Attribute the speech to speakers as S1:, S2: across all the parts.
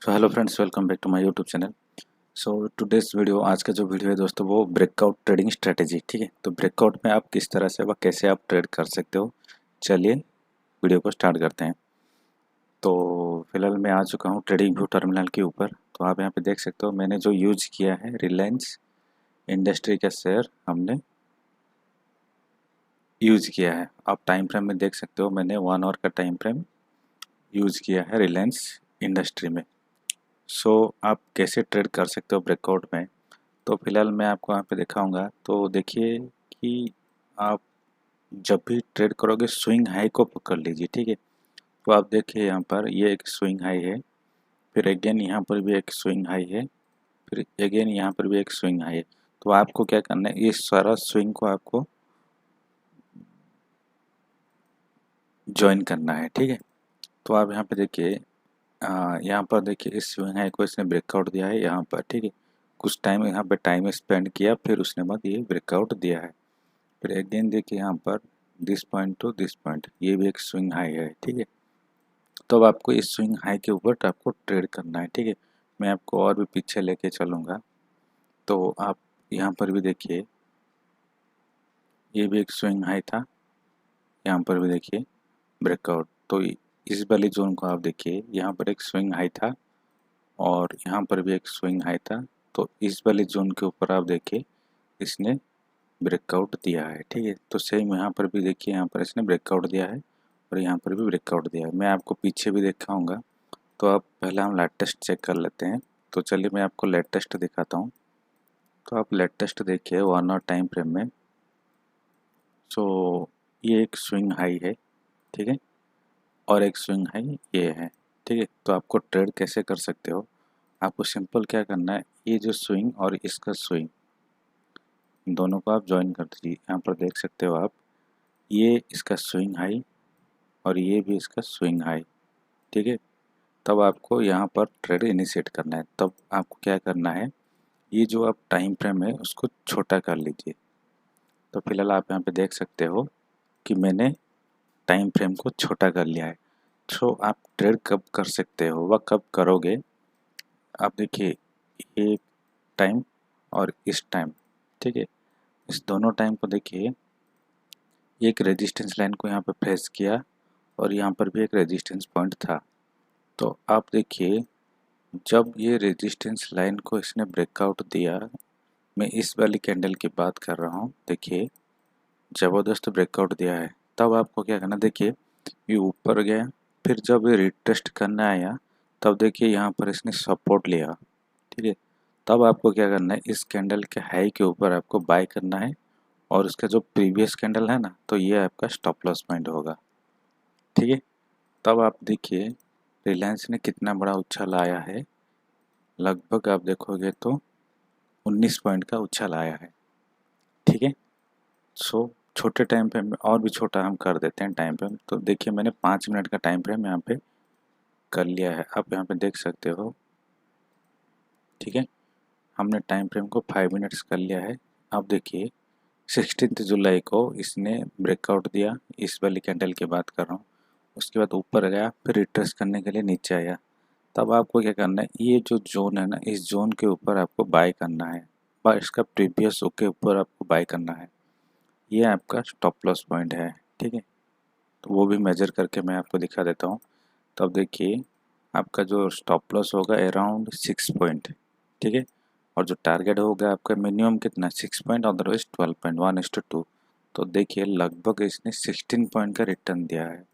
S1: So hello friends, welcome back to my YouTube channel. So today's video, आज का जो video है दोस्तों, वो ब्रेकआउट ट्रेडिंग स्ट्रेटेजी। ठीक है, तो ब्रेकआउट में आप किस तरह से व कैसे आप ट्रेड कर सकते हो, चलिए वीडियो को स्टार्ट करते हैं। तो फिलहाल मैं आ चुका हूँ ट्रेडिंग व्यू टर्मिनल के ऊपर। तो आप यहाँ पे देख सकते हो मैंने जो यूज किया है, रिलायंस इंडस्ट्री का शेयर हमने यूज किया है। आप टाइम फ्रेम में देख सकते हो, मैंने 1 आवर का टाइम फ्रेम यूज किया है रिलायंस इंडस्ट्री में। सो आप कैसे ट्रेड कर सकते हो ब्रेकआउट में, तो फिलहाल मैं आपको यहाँ पे दिखाऊंगा। तो देखिए कि आप जब भी ट्रेड करोगे स्विंग हाई को पकड़ लीजिए। ठीक है, तो आप देखिए यहाँ पर ये एक स्विंग हाई है, फिर अगेन यहाँ पर भी एक स्विंग हाई है, फिर अगेन यहाँ पर भी एक स्विंग हाई है। तो आपको क्या करना है, इस सारा स्विंग को आपको ज्वाइन करना है। ठीक है, तो आप यहाँ पे देखिए, यहाँ पर देखिए इस स्विंग हाई को इसने ब्रेकआउट दिया है यहाँ पर। ठीक है, कुछ टाइम यहाँ पे टाइम स्पेंड किया, फिर उसने बाद ये ब्रेकआउट दिया है। फिर अगेन देखिए यहाँ पर this point two this point, ये भी एक स्विंग हाई है। ठीक है, तो अब आपको इस स्विंग हाई के ऊपर आपको ट्रेड करना है। ठीक है, मैं आपको और भी पीछे लेके चलूँगा। तो आप यहाँ पर भी देखिए, ये भी एक स्विंग हाई था, यहाँ पर भी देखिए ब्रेकआउट। तो इस वाली जोन को आप देखिए, यहाँ पर एक स्विंग हाई था और यहाँ पर भी एक स्विंग हाई था। तो इस वाली जोन के ऊपर आप देखिए इसने ब्रेकआउट दिया है। ठीक है, तो सेम यहाँ पर भी देखिए, यहाँ पर इसने ब्रेकआउट दिया है और यहाँ पर भी ब्रेकआउट दिया है। मैं आपको पीछे भी दिखाऊंगा। तो अब पहले हम लेटेस्ट चेक कर लेते हैं। तो चलिए मैं आपको लेटेस्ट दिखाता हूँ। तो आप लेटेस्ट देखिए 1 आवर टाइम फ्रेम में। सो ये एक स्विंग हाई है। ठीक है, और एक स्विंग हाई ये है। ठीक है, तो आपको ट्रेड कैसे कर सकते हो, आपको सिंपल क्या करना है, ये जो स्विंग और इसका स्विंग, दोनों को आप ज्वाइन कर दीजिए। यहाँ पर देख सकते हो आप, ये इसका स्विंग हाई और ये भी इसका स्विंग हाई। ठीक है, तब आपको यहाँ पर ट्रेड इनिशिएट करना है। तब आपको क्या करना है, ये जो आप टाइम फ्रेम है उसको छोटा कर लीजिए। तो फिलहाल आप यहाँ पे देख सकते हो कि मैंने टाइम फ्रेम को छोटा कर लिया है। तो आप ट्रेड कब कर सकते हो व कब करोगे, आप देखिए ये टाइम और इस टाइम। ठीक है, इस दोनों टाइम को देखिए, एक रेजिस्टेंस लाइन को यहाँ पे फेस किया और यहाँ पर भी एक रेजिस्टेंस पॉइंट था। तो आप देखिए, जब ये रेजिस्टेंस लाइन को इसने ब्रेकआउट दिया, मैं इस वाली कैंडल की बात कर रहा हूँ, देखिए ज़बरदस्त ब्रेकआउट दिया है। तब आपको क्या करना, देखिए ये ऊपर गया, फिर जब ये रिटेस्ट करने आया तब देखिए यहाँ पर इसने सपोर्ट लिया। ठीक है, तब आपको क्या करना है, इस कैंडल के हाई के ऊपर आपको बाय करना है और उसका जो प्रीवियस कैंडल है ना, तो ये आपका स्टॉप लॉस पॉइंट होगा। ठीक है, तब आप देखिए रिलायंस ने कितना बड़ा उछाल आया है, लगभग आप देखोगे तो 19 पॉइंट का उछाल आया है। ठीक है, सो छोटे टाइम फ्रेम में और भी छोटा हम कर देते हैं टाइम फ्रेम। तो देखिए मैंने 5 मिनट का टाइम फ्रेम यहाँ पे कर लिया है, आप यहाँ पे देख सकते हो। ठीक है, हमने टाइम फ्रेम को 5 मिनट्स कर लिया है। अब देखिए 16 जुलाई को इसने ब्रेकआउट दिया, इस वाली कैंडल की बात कर रहा हूँ। उसके बाद ऊपर गया, फिर रिट्रेस करने के लिए नीचे आया। तब आपको क्या करना है, ये जो जोन है ना, इस जोन के ऊपर आपको बाय करना है और इसका प्रीवियस के ऊपर आपको बाय करना है। ये आपका स्टॉप लॉस पॉइंट है। ठीक है, तो वो भी मेजर करके मैं आपको दिखा देता हूँ। तब देखिए आपका जो स्टॉप लॉस होगा अराउंड 6 पॉइंट। ठीक है, और जो टारगेट होगा आपका मिनिमम कितना, 6 पॉइंट, अदरवाइज 12.1:2। तो देखिए लगभग इसने 16 पॉइंट का रिटर्न दिया है,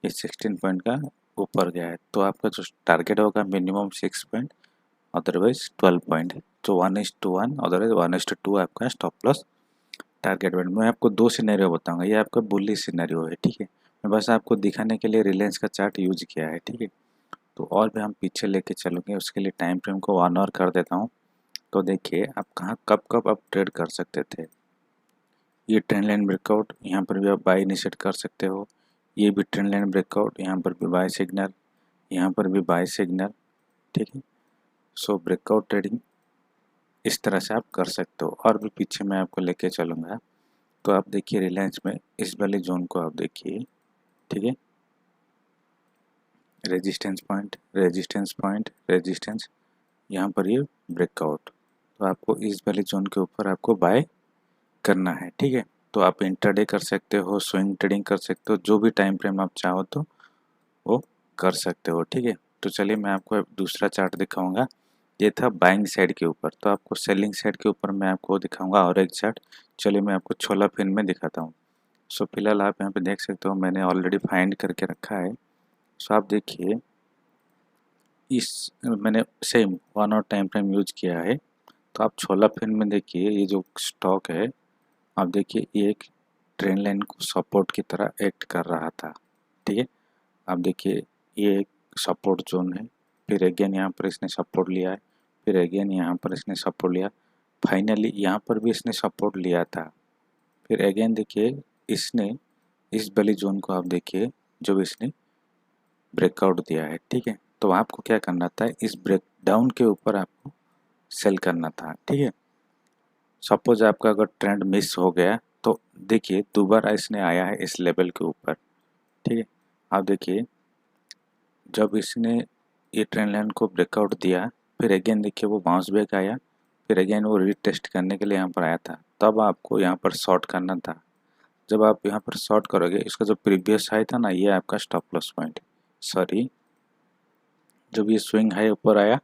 S1: ये 16 पॉइंट का ऊपर गया है। तो आपका जो टारगेट होगा मिनिमम 6 पॉइंट, अदरवाइज 12 पॉइंट। जो 1:1, अदरवाइज 1:2 आपका स्टॉप लॉस टारगेट बैंड। मैं आपको 2 सिनेरियो बताऊंगा, ये आपका बुली सिनेरियो है। ठीक है, मैं बस आपको दिखाने के लिए रिलायंस का चार्ट यूज किया है। ठीक है, तो और भी हम पीछे लेके चलेंगे, उसके लिए टाइम फ्रेम को 1 आवर कर देता हूँ। तो देखिए आप कहाँ कब कब आप ट्रेड कर सकते थे। ये ट्रेंड लाइन ब्रेकआउट, यहाँ पर भी आप बाय इनिशिएट कर सकते हो। ये भी ट्रेंड लाइन ब्रेकआउट, यहाँ पर भी बाय सिग्नल, यहाँ पर भी बाय सिग्नल। ठीक है, सो ब्रेकआउट ट्रेडिंग इस तरह से आप कर सकते हो। और भी पीछे मैं आपको लेके चलूँगा। तो आप देखिए रिलायंस में इस वाले जोन को आप देखिए। ठीक है, resistance point, resistance point, resistance, यहाँ पर ये ब्रेकआउट। तो आपको इस वाले जोन के ऊपर आपको बाय करना है, ठीक है। तो आप इंट्राडे कर सकते हो, स्विंग ट्रेडिंग कर सकते हो, जो भी टाइम फ्रेम आप चाहो तो वो कर सकते हो, ठीक है। तो चलिए मैं आपको अब दूसरा चार्ट दिखाऊंगा। ये था बाइंग साइड के ऊपर, तो आपको सेलिंग साइड के ऊपर मैं आपको दिखाऊंगा और एक चार्ट। चलिए मैं आपको छोला फिन में दिखाता हूँ। सो फिलहाल आप यहाँ पे देख सकते हो, मैंने ऑलरेडी फाइंड करके रखा है। सो आप देखिए, इस मैंने same 1 hour time frame use किया है। तो आप छोला फिन में देखिए, ये जो स्टॉक है, आप देखिए ये एक ट्रेंड लाइन को सपोर्ट की तरह एक्ट कर रहा था, ठीक है। आप देखिए ये एक सपोर्ट जोन है, फिर अगेन यहाँ पर इसने सपोर्ट लिया है, फिर अगेन यहाँ पर इसने सपोर्ट लिया, फाइनली यहाँ पर भी इसने सपोर्ट लिया था, फिर अगेन देखिए इसने इस वाली जोन को आप देखिए जो इसने ब्रेकआउट दिया है, ठीक है। तो आपको क्या करना था, इस ब्रेक डाउन के ऊपर आपको सेल करना था, ठीक है। सपोज आपका अगर ट्रेंड मिस हो गया तो देखिए दोबारा इसने आया है इस लेवल के ऊपर, ठीक है। आप देखिए जब इसने ये ट्रेंड लाइन को ब्रेकआउट दिया, फिर अगेन देखिए वो बाउंस बैक आया, फिर अगेन वो रीटेस्ट करने के लिए यहाँ पर आया था, तब आपको यहाँ पर शॉर्ट करना था। जब आप यहाँ पर शॉर्ट करोगे, इसका जो प्रीवियस हाई था ना, ये आपका स्टॉप लॉस पॉइंट, सॉरी, जब ये स्विंग हाई ऊपर आया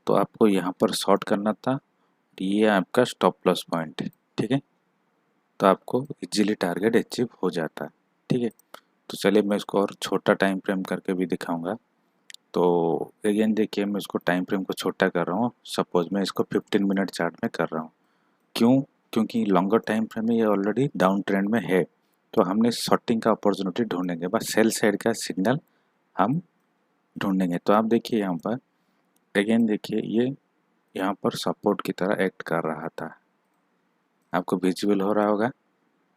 S1: तो आपको यहाँ पर शॉर्ट करना था, ये आपका स्टॉप लॉस पॉइंट है, ठीक है। तो आपको इजीली टारगेट अचीव हो जाता है, ठीक है। तो चलिए मैं इसको और छोटा टाइम फ्रेम करके भी दिखाऊंगा। तो अगेन देखिए मैं इसको टाइम फ्रेम को छोटा कर रहा हूँ, सपोज मैं इसको 15 मिनट चार्ट में कर रहा हूँ। क्यों? क्योंकि लॉन्गर टाइम फ्रेम में ये ऑलरेडी डाउन ट्रेंड में है, तो हमने शॉर्टिंग का अपॉर्चुनिटी ढूंढेंगे, बस सेल साइड का सिग्नल हम ढूंढेंगे। तो आप देखिए यहाँ पर अगेन देखिए ये यहाँ पर सपोर्ट की तरह एक्ट कर रहा था, आपको विजिबल हो रहा होगा।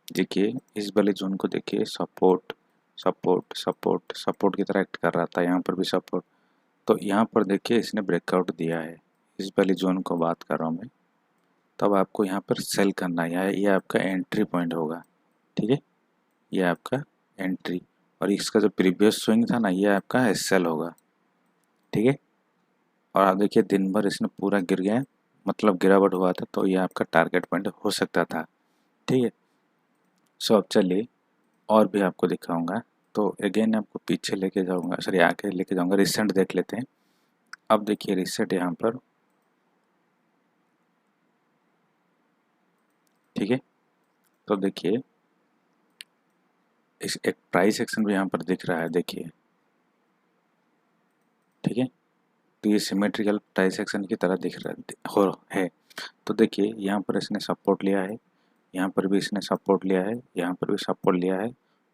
S1: देखिए इस वाले जोन को देखिए, सपोर्ट सपोर्ट सपोर्ट सपोर्ट की तरह एक्ट कर रहा था, यहाँ पर भी सपोर्ट। तो यहाँ पर देखिए इसने ब्रेकआउट दिया है, इस वाली जोन को बात कर रहा हूँ मैं। तब आपको यहाँ पर सेल करना है, ये आपका एंट्री पॉइंट होगा, ठीक है। ये आपका एंट्री, और इसका जो प्रीवियस स्विंग था ना, ये आपका एसएल होगा, ठीक है। और आप देखिए दिन भर इसने पूरा गिर गया, मतलब गिरावट हुआ था, तो ये आपका टारगेट पॉइंट हो सकता था, ठीक है। सो अब चलिए और भी आपको दिखाऊंगा। तो अगेन आपको पीछे लेके जाऊंगा, सॉरी आगे लेके जाऊंगा, रिसेंट देख लेते हैं। अब देखिए रिसेंट यहाँ पर, ठीक है। तो देखिए इस एक प्राइस एक्शन भी यहाँ पर दिख रहा है, देखिए, ठीक है। तो ये सिमेट्रिकल प्राइस एक्शन की तरह दिख रहा हो है। तो देखिए यहाँ पर इसने सपोर्ट लिया है, यहाँ पर भी इसने सपोर्ट लिया है, यहाँ पर भी सपोर्ट लिया है,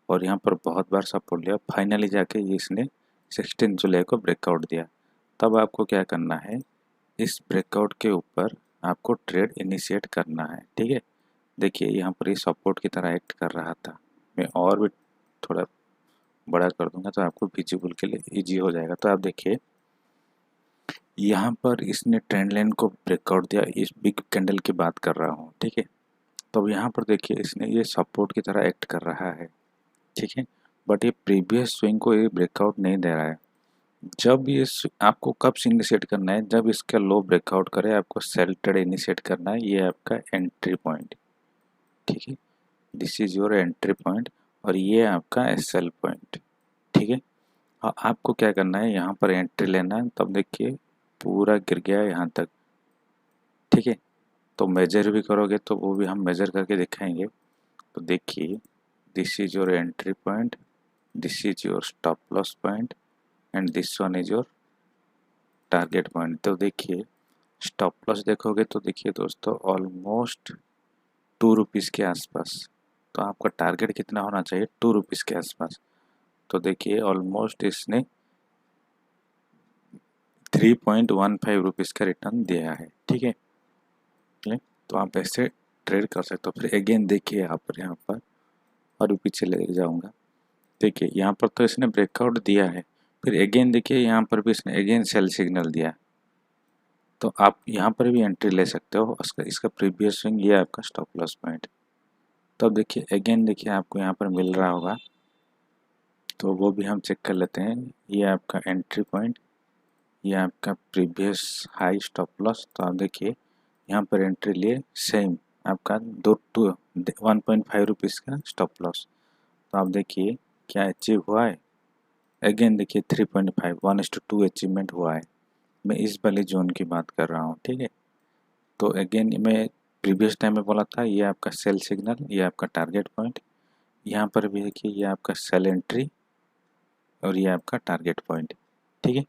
S1: और यहाँ पर बहुत बार सपोर्ट लिया, फाइनली जाके ये इसने 16 जुलाई को ब्रेकआउट दिया। तब आपको क्या करना है, इस ब्रेकआउट के ऊपर आपको ट्रेड इनिशिएट करना है, ठीक है। देखिए यहाँ पर ये सपोर्ट की तरह एक्ट कर रहा था, मैं और भी थोड़ा बड़ा कर दूंगा तो आपको विजिबल के लिए इजी हो जाएगा। तो आप देखिए यहाँ पर इसने ट्रेंड लाइन को ब्रेकआउट दिया, इस बिग कैंडल की बात कर रहा हूँ, ठीक है। तो अब यहाँ पर देखिए इसने ये सपोर्ट की तरह एक्ट कर रहा है, ठीक है। बट ये प्रीवियस स्विंग को ये ब्रेकआउट नहीं दे रहा है। जब ये आपको कब से इनिशिएट करना है, जब इसका लो ब्रेकआउट करे आपको सेल ट्रेड इनिशिएट करना है, ये आपका एंट्री पॉइंट, ठीक है। This is your entry point, और ये आपका एसएल पॉइंट, ठीक है। और आपको क्या करना है, यहाँ पर एंट्री लेना है। तब देखिए पूरा गिर गया यहाँ तक, ठीक है। तो मेजर भी करोगे तो वो भी हम मेजर करके दिखाएंगे। तो देखिए this is your entry point, this is your stop loss point, and this one is your target point. तो देखिए स्टॉप लॉस देखोगे तो देखिए दोस्तों ऑलमोस्ट 2 रुपीज़ के आसपास। तो आपका टारगेट कितना होना चाहिए, 2 रुपीज़ के आसपास। तो देखिए ऑलमोस्ट इसने 3.15 रुपीज़ का रिटर्न दिया है, ठीक है। तो आप ऐसे ट्रेड कर सकते हो। फिर अगेन देखिए यहाँ पर और भी पीछे ले जाऊंगा। देखिए यहाँ पर तो इसने ब्रेकआउट दिया है, फिर अगेन देखिए यहाँ पर भी इसने अगेन सेल सिग्नल दिया। तो आप यहाँ पर भी एंट्री ले सकते हो, इसका प्रीवियस स्विंग ये आपका स्टॉप लॉस पॉइंट। तो अब देखिए अगेन देखिए आपको यहाँ पर मिल रहा होगा, तो वो भी हम चेक कर लेते हैं। ये आपका एंट्री पॉइंट, ये आपका प्रीवियस हाई स्टॉप लॉस। तो आप देखिए यहाँ पर एंट्री लिए सेम आपका 1.5 रुपीज़ का स्टॉप लॉस। तो आप देखिए क्या अचीव हुआ है। अगेन देखिए 3.5 1:2 अचीवमेंट हुआ है। मैं इस वाले जोन की बात कर रहा हूँ, ठीक है। तो अगेन मैं प्रीवियस टाइम में बोला था ये आपका सेल सिग्नल, ये आपका टारगेट पॉइंट। यहाँ पर भी देखिए ये आपका सेल एंट्री और ये आपका टारगेट पॉइंट, ठीक है।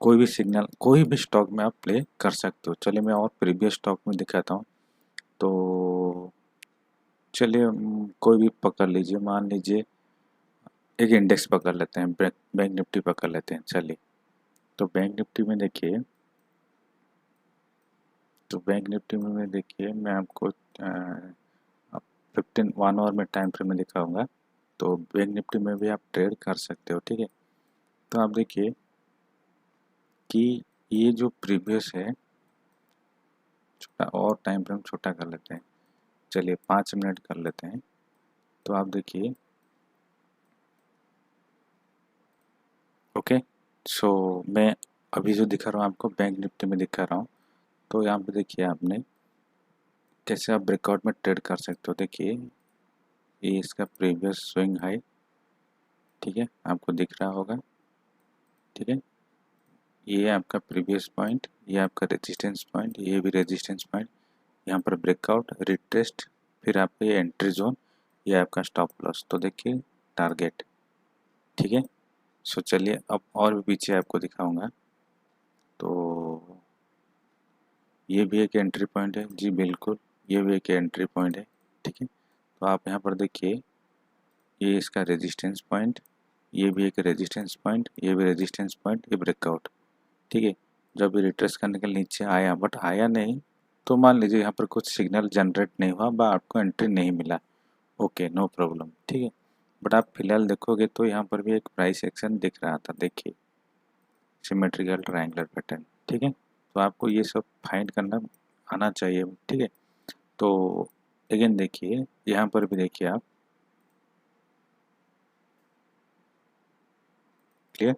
S1: कोई भी सिग्नल कोई भी स्टॉक में आप प्ले कर सकते हो। चलिए मैं और प्रीवियस स्टॉक में दिखाता हूँ। तो चलिए कोई भी पकड़ लीजिए, मान लीजिए एक इंडेक्स पकड़ लेते हैं, बैंक निफ्टी पकड़ लेते हैं। चलिए तो बैंक निफ्टी में देखिए, तो बैंक निफ्टी में देखिए मैं आपको 1 आवर में टाइम फ्रेम में दिखाऊंगा। तो बैंक निफ्टी में भी आप ट्रेड कर सकते हो, ठीक है। तो आप देखिए कि ये जो प्रीवियस है, छोटा और टाइम फ्रेम छोटा कर लेते हैं। चलिए 5 मिनट कर लेते हैं। तो आप देखिए ओके। सो मैं अभी जो दिखा रहा हूँ आपको बैंक निफ्टी में दिखा रहा हूँ। तो यहाँ पे देखिए आपने कैसे आप ब्रेकआउट में ट्रेड कर सकते हो। देखिए ये इसका प्रीवियस स्विंग हाई, ठीक है, आपको दिख रहा होगा, ठीक है। ये आपका प्रीवियस पॉइंट, ये आपका रेजिस्टेंस पॉइंट, ये भी रेजिस्टेंस पॉइंट। यहाँ पर ब्रेकआउट, रिटेस्ट, फिर आपका ये एंट्री जोन, ये आपका स्टॉप लॉस। तो देखिए टारगेट, ठीक है। सो चलिए अब और भी पीछे आपको दिखाऊंगा। तो ये भी एक एंट्री पॉइंट है जी, बिल्कुल ये भी एक एंट्री पॉइंट है, ठीक है। तो आप यहाँ पर देखिए ये इसका रेजिस्टेंस पॉइंट, ये भी एक रेजिस्टेंस पॉइंट, ये भी रेजिस्टेंस पॉइंट, ये ब्रेकआउट, ठीक है। जब ये रिट्रेस करने के नीचे आया बट आया नहीं, तो मान लीजिए यहाँ पर कुछ सिग्नल जनरेट नहीं हुआ बा आपको एंट्री नहीं मिला, ओके नो प्रॉब्लम, ठीक है। बट आप फिलहाल देखोगे तो यहाँ पर भी एक प्राइस एक्शन दिख रहा था, देखिए सिमेट्रिकल ट्रायंगुलर पैटर्न, ठीक है। तो आपको ये सब फाइंड करना आना चाहिए, ठीक है। तो अगेन देखिए यहाँ पर भी देखिए आप, क्लियर,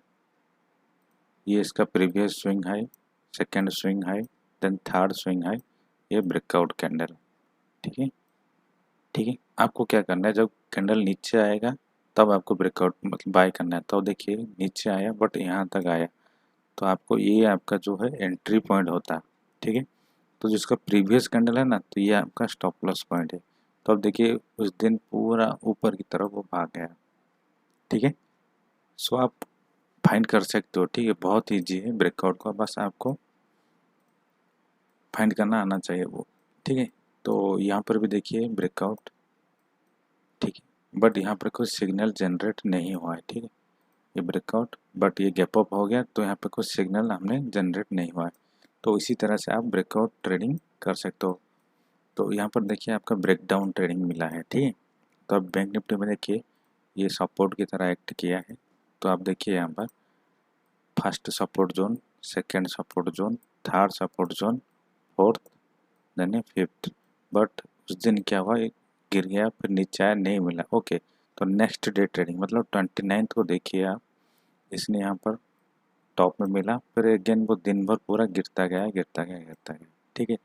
S1: ये इसका previous swing high, second swing high, then third swing high, ये ब्रेकआउट कैंडल, ठीक है। ठीक है, आपको क्या करना है, जब कैंडल नीचे आएगा तब आपको ब्रेकआउट मतलब बाय करना है। तो देखिए नीचे आया बट यहाँ तक आया, तो आपको ये आपका जो है एंट्री पॉइंट होता है, ठीक है। तो जिसका प्रीवियस कैंडल है ना, तो ये आपका स्टॉप लॉस पॉइंट है। तो अब देखिए उस दिन पूरा ऊपर की तरफ वो भाग गया, ठीक है। सो आप फाइंड कर सकते हो, ठीक है। बहुत ईजी है ब्रेकआउट का, बस आपको फाइंड करना आना चाहिए वो, ठीक है। तो यहाँ पर भी देखिए ब्रेकआउट, ठीक है, बट यहाँ पर कोई सिग्नल जनरेट नहीं हुआ है, ठीक है। ये ब्रेकआउट बट ये गैप अप हो गया, तो यहाँ पे कुछ सिग्नल हमने जनरेट नहीं हुआ है। तो इसी तरह से आप ब्रेकआउट ट्रेडिंग कर सकते हो। तो यहाँ पर देखिए आपका ब्रेकडाउन ट्रेडिंग मिला है, ठीक है। तो अब बैंक निफ्टी में देखिए ये सपोर्ट की तरह एक्ट किया है। तो आप देखिए यहाँ पर first support zone, second support zone, third support zone, fourth, then fifth. But उस दिन क्या हुआ, ये गिर गया, फिर नीचे आया, नहीं मिला, ओके। तो नेक्स्ट डे ट्रेडिंग मतलब 29 को देखिए आप, इसने यहाँ पर टॉप में मिला, फिर अगेन वो दिन भर पूरा गिरता गया गिरता गया गिरता गया, ठीक है।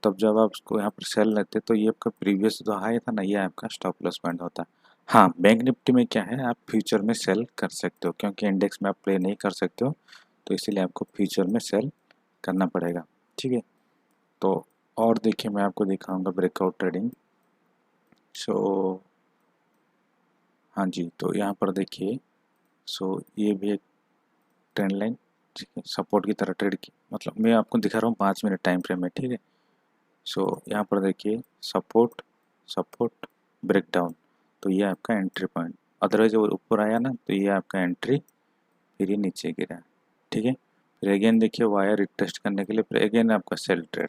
S1: तब जब आप उसको यहाँ पर सेल लेते तो ये आपका प्रीवियस जो हाई था ना, ये आपका स्टॉप लॉस पॉइंट होता। हाँ बैंक निफ्टी में क्या है, आप फ्यूचर में सेल कर सकते हो, क्योंकि इंडेक्स में आप प्ले नहीं कर सकते हो, तो इसीलिए आपको फ्यूचर में सेल करना पड़ेगा, ठीक है। तो और देखिए मैं आपको दिखाऊंगा ब्रेकआउट ट्रेडिंग। सो हाँ जी, तो यहाँ पर देखिए, सो ये भी एक ट्रेंड लाइन, ठीक है, सपोर्ट की तरह ट्रेड की, मतलब मैं आपको दिखा रहा हूँ 5 मिनट टाइम फ्रेम में, ठीक है। सो यहाँ पर देखिए सपोर्ट, सपोर्ट, ब्रेकडाउन, तो ये आपका एंट्री पॉइंट। अदरवाइज वो ऊपर आया ना, तो ये आपका एंट्री, फिर ये नीचे गिरा, ठीक है। फिर अगेन देखिए वायर रिटेस्ट करने के लिए, फिर अगेन आपका सेल ट्रेड,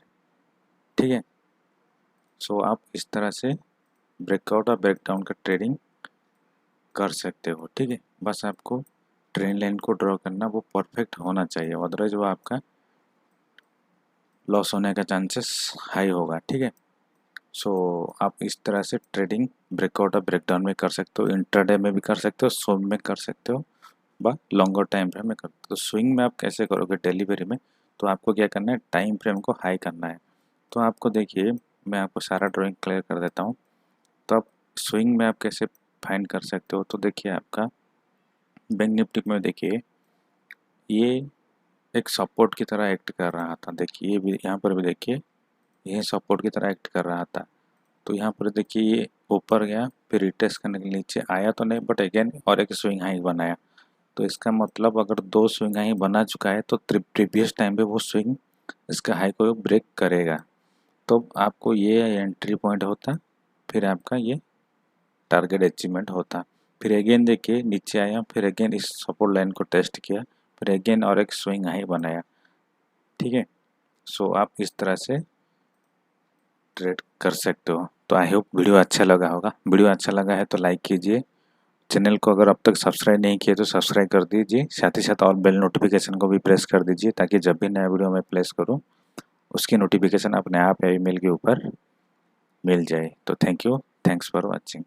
S1: ठीक है। सो आप इस तरह से ब्रेकआउट और ब्रेकडाउन का ट्रेडिंग कर सकते हो, ठीक है। बस आपको ट्रेंड लाइन को ड्रॉ करना वो परफेक्ट होना चाहिए, अदरवाइज वो आपका लॉस होने का चांसेस हाई होगा, ठीक है। सो आप इस तरह से ट्रेडिंग ब्रेकआउट और ब्रेकडाउन में कर सकते हो, इंट्राडे में भी कर सकते हो, स्विंग में कर सकते हो, व लॉन्गर टाइम फ्रेम में कर सकते हो। तो स्विंग में आप कैसे करोगे डिलीवरी में, तो आपको क्या करना है, टाइम फ्रेम को हाई करना है। तो आपको देखिए मैं आपको सारा ड्राइंग क्लियर कर देता हूँ। तो आप स्विंग में आप कैसे फाइंड कर सकते हो, तो देखिए आपका बैंक निफ्टी में देखिए ये एक सपोर्ट की तरह एक्ट कर रहा था। देखिए ये भी यहाँ पर भी देखिए ये सपोर्ट की तरह एक्ट कर रहा था। तो यहाँ पर देखिए ये ऊपर गया, फिर रिटेस्ट करने के नीचे आया तो नहीं, बट अगेन और एक स्विंग हाई बनाया। तो इसका मतलब अगर दो स्विंग हाई बना चुका है तो प्रीवियस टाइम पे वो स्विंग इसका हाई को ब्रेक करेगा। तो आपको ये एंट्री पॉइंट होता, फिर आपका ये टारगेट अचीवमेंट होता। फिर अगेन देखिए नीचे आया, फिर अगेन इस सपोर्ट लाइन को टेस्ट किया, फिर अगेन और एक स्विंग हाई बनाया। ठीक है, सो आप इस तरह से ट्रेड कर सकते हो। तो आई होप वीडियो अच्छा लगा होगा। वीडियो अच्छा लगा है तो लाइक कीजिए, चैनल को अगर अब तक सब्सक्राइब नहीं किए तो सब्सक्राइब कर दीजिए, साथ ही साथ और बेल नोटिफिकेशन को भी प्रेस कर दीजिए ताकि जब भी नया वीडियो मैं प्लेस करूँ उसकी नोटिफिकेशन अपने आप ईमेल के ऊपर मिल जाए। तो thank you, thanks for watching.